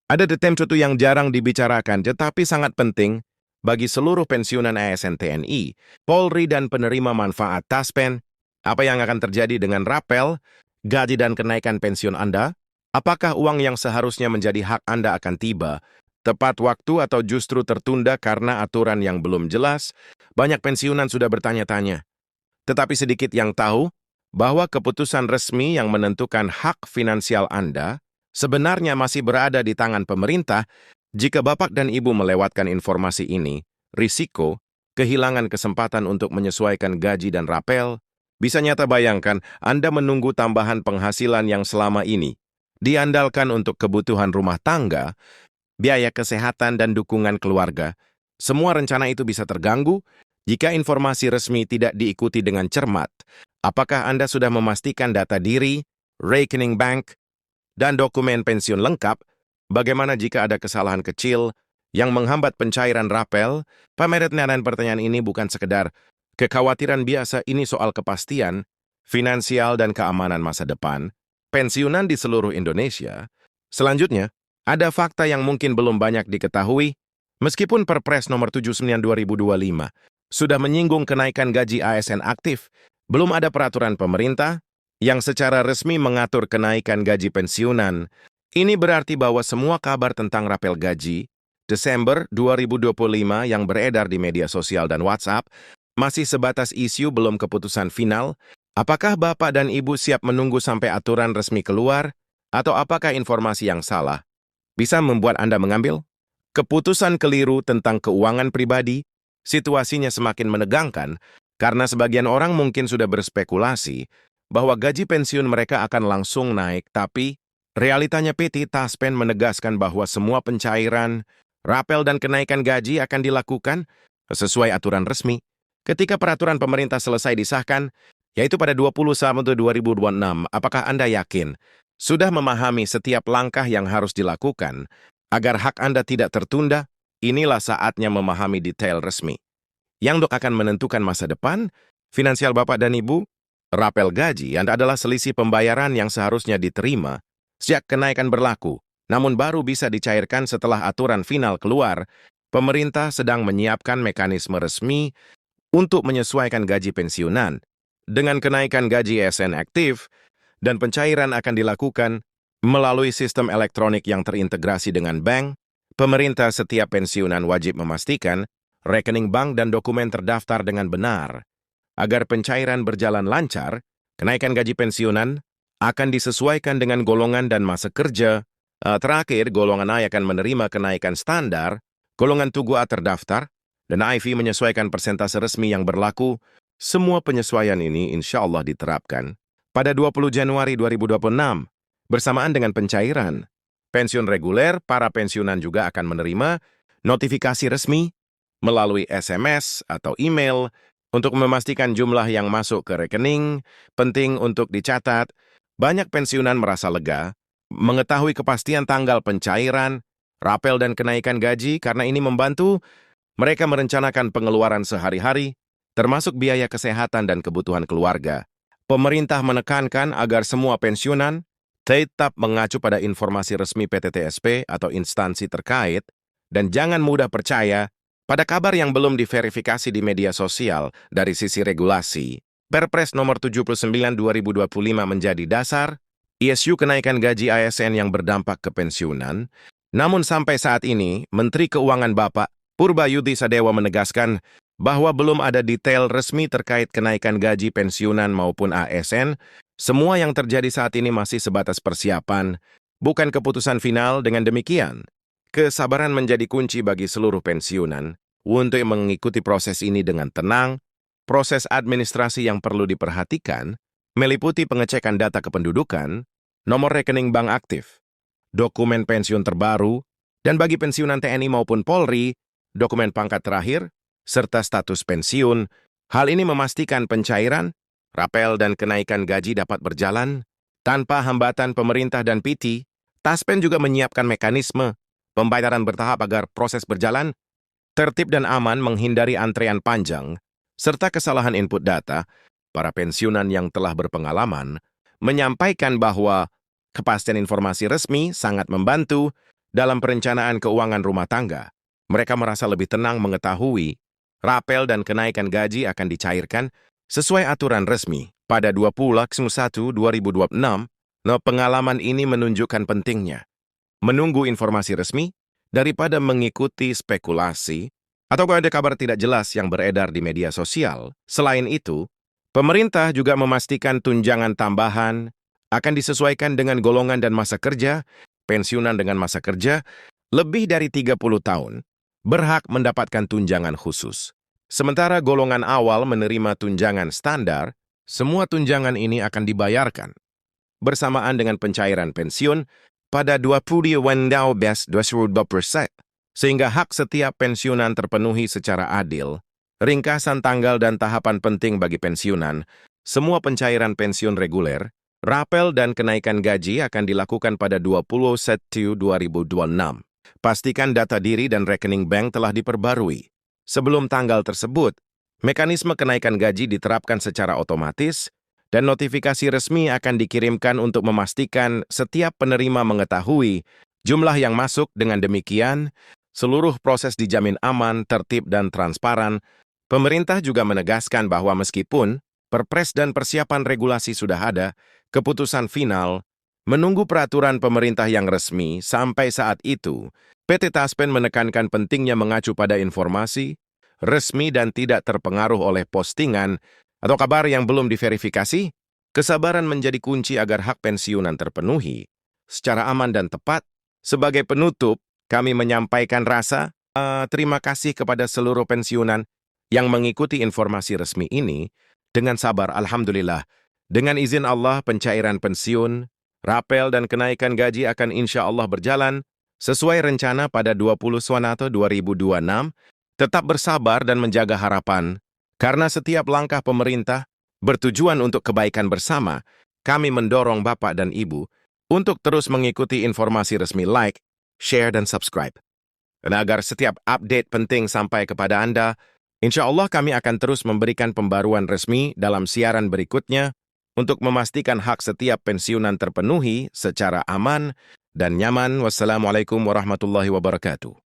Ada detem cutu yang jarang dibicarakan tetapi sangat penting bagi seluruh pensiunan ASN TNI, Polri dan penerima manfaat Taspen. Apa yang akan terjadi dengan rapel, gaji dan kenaikan pensiun Anda? Apakah uang yang seharusnya menjadi hak Anda akan tiba tepat waktu atau justru tertunda karena aturan yang belum jelas? Banyak pensiunan sudah bertanya-tanya. Tetapi sedikit yang tahu bahwa keputusan resmi yang menentukan hak finansial Anda sebenarnya masih berada di tangan pemerintah. Jika Bapak dan Ibu melewatkan informasi ini, risiko kehilangan kesempatan untuk menyesuaikan gaji dan rapel bisa nyata. Bayangkan Anda menunggu tambahan penghasilan yang selama ini diandalkan untuk kebutuhan rumah tangga, biaya kesehatan, dan dukungan keluarga. Semua rencana itu bisa terganggu jika informasi resmi tidak diikuti dengan cermat. Apakah Anda sudah memastikan data diri, rekening bank, dan dokumen pensiun lengkap? Bagaimana jika ada kesalahan kecil yang menghambat pencairan rapel? Pameretnya dan pertanyaan ini bukan sekedar kekhawatiran biasa, ini soal kepastian finansial dan keamanan masa depan pensiunan di seluruh Indonesia. Selanjutnya, ada fakta yang mungkin belum banyak diketahui. Meskipun Perpres nomor 79 2025 sudah menyinggung kenaikan gaji ASN aktif, belum ada peraturan pemerintah yang secara resmi mengatur kenaikan gaji pensiunan. Ini berarti bahwa semua kabar tentang rapel gaji Desember 2025 yang beredar di media sosial dan WhatsApp masih sebatas isu, belum keputusan final. Apakah Bapak dan Ibu siap menunggu sampai aturan resmi keluar? Atau apakah informasi yang salah bisa membuat Anda mengambil keputusan keliru tentang keuangan pribadi? Situasinya semakin menegangkan karena sebagian orang mungkin sudah berspekulasi bahwa gaji pensiun mereka akan langsung naik, tapi realitanya PT Taspen menegaskan bahwa semua pencairan, rapel, dan kenaikan gaji akan dilakukan sesuai aturan resmi ketika peraturan pemerintah selesai disahkan, yaitu pada 20/1/2026. Apakah Anda yakin sudah memahami setiap langkah yang harus dilakukan agar hak Anda tidak tertunda? Inilah saatnya memahami detail resmi yang akan menentukan masa depan finansial Bapak dan Ibu. Rapel gaji Anda adalah selisih pembayaran yang seharusnya diterima sejak kenaikan berlaku, namun baru bisa dicairkan setelah aturan final keluar. Pemerintah sedang menyiapkan mekanisme resmi untuk menyesuaikan gaji pensiunan dengan kenaikan gaji ASN aktif, dan pencairan akan dilakukan melalui sistem elektronik yang terintegrasi dengan bank. Pemerintah setiap pensiunan wajib memastikan rekening bank dan dokumen terdaftar dengan benar. Agar pencairan berjalan lancar, kenaikan gaji pensiunan akan disesuaikan dengan golongan dan masa kerja. Terakhir, golongan A akan menerima kenaikan standar, golongan Tugu A terdaftar, dan IV menyesuaikan persentase resmi yang berlaku. Semua penyesuaian ini insya Allah diterapkan pada 20 Januari 2026. Bersamaan dengan pencairan pensiun reguler, para pensiunan juga akan menerima notifikasi resmi melalui SMS atau email untuk memastikan jumlah yang masuk ke rekening. Penting untuk dicatat, banyak pensiunan merasa lega mengetahui kepastian tanggal pencairan, rapel, dan kenaikan gaji karena ini membantu mereka merencanakan pengeluaran sehari-hari, termasuk biaya kesehatan dan kebutuhan keluarga. Pemerintah menekankan agar semua pensiunan tetap mengacu pada informasi resmi PTTSP atau instansi terkait dan jangan mudah percaya pada kabar yang belum diverifikasi di media sosial. Dari sisi regulasi, Perpres nomor 79 2025 menjadi dasar isu kenaikan gaji ASN yang berdampak ke pensiunan. Namun sampai saat ini, Menteri Keuangan Bapak Purbayudhi Sadewa menegaskan bahwa belum ada detail resmi terkait kenaikan gaji pensiunan maupun ASN. Semua yang terjadi saat ini masih sebatas persiapan, bukan keputusan final. Dengan demikian, kesabaran menjadi kunci bagi seluruh pensiunan untuk mengikuti proses ini dengan tenang. Proses administrasi yang perlu diperhatikan meliputi pengecekan data kependudukan, nomor rekening bank aktif, dokumen pensiun terbaru, dan bagi pensiunan TNI maupun Polri, dokumen pangkat terakhir, serta status pensiun. Hal ini memastikan pencairan, rapel, dan kenaikan gaji dapat berjalan tanpa hambatan pemerintah dan PT. Taspen juga menyiapkan mekanisme pembayaran bertahap agar proses berjalan tertib dan aman, menghindari antrean panjang serta kesalahan input data. Para pensiunan yang telah berpengalaman menyampaikan bahwa kepastian informasi resmi sangat membantu dalam perencanaan keuangan rumah tangga. Mereka merasa lebih tenang mengetahui rapel dan kenaikan gaji akan dicairkan sesuai aturan resmi pada 20/1/2026. Pengalaman ini menunjukkan pentingnya menunggu informasi resmi daripada mengikuti spekulasi atau ada kabar tidak jelas yang beredar di media sosial. Selain itu, pemerintah juga memastikan tunjangan tambahan akan disesuaikan dengan golongan dan masa kerja. Pensiunan dengan masa kerja lebih dari 30 tahun berhak mendapatkan tunjangan khusus. Sementara golongan awal menerima tunjangan standar, semua tunjangan ini akan dibayarkan bersamaan dengan pencairan pensiun pada 20/2020, sehingga hak setiap pensiunan terpenuhi secara adil. Ringkasan tanggal dan tahapan penting bagi pensiunan, semua pencairan pensiun reguler, rapel dan kenaikan gaji akan dilakukan pada 20/1/2026. Pastikan data diri dan rekening bank telah diperbarui. Sebelum tanggal tersebut, mekanisme kenaikan gaji diterapkan secara otomatis dan notifikasi resmi akan dikirimkan untuk memastikan setiap penerima mengetahui jumlah yang masuk. Dengan demikian, seluruh proses dijamin aman, tertib, dan transparan. Pemerintah juga menegaskan bahwa meskipun perpres dan persiapan regulasi sudah ada, keputusan final menunggu peraturan pemerintah yang resmi. Sampai saat itu, PT Taspen menekankan pentingnya mengacu pada informasi resmi dan tidak terpengaruh oleh postingan atau kabar yang belum diverifikasi. Kesabaran menjadi kunci agar hak pensiunan terpenuhi secara aman dan tepat. Sebagai penutup, kami menyampaikan rasa terima kasih kepada seluruh pensiunan yang mengikuti informasi resmi ini dengan sabar. Alhamdulillah, dengan izin Allah, pencairan pensiun, rapel, dan kenaikan gaji akan insya Allah berjalan sesuai rencana pada 20/1/2026. Tetap bersabar dan menjaga harapan, karena setiap langkah pemerintah bertujuan untuk kebaikan bersama. Kami mendorong Bapak dan Ibu untuk terus mengikuti informasi resmi, like, share, dan subscribe. Dan agar setiap update penting sampai kepada Anda, insya Allah kami akan terus memberikan pembaruan resmi dalam siaran berikutnya untuk memastikan hak setiap pensiunan terpenuhi secara aman dan nyaman. Wassalamualaikum warahmatullahi wabarakatuh.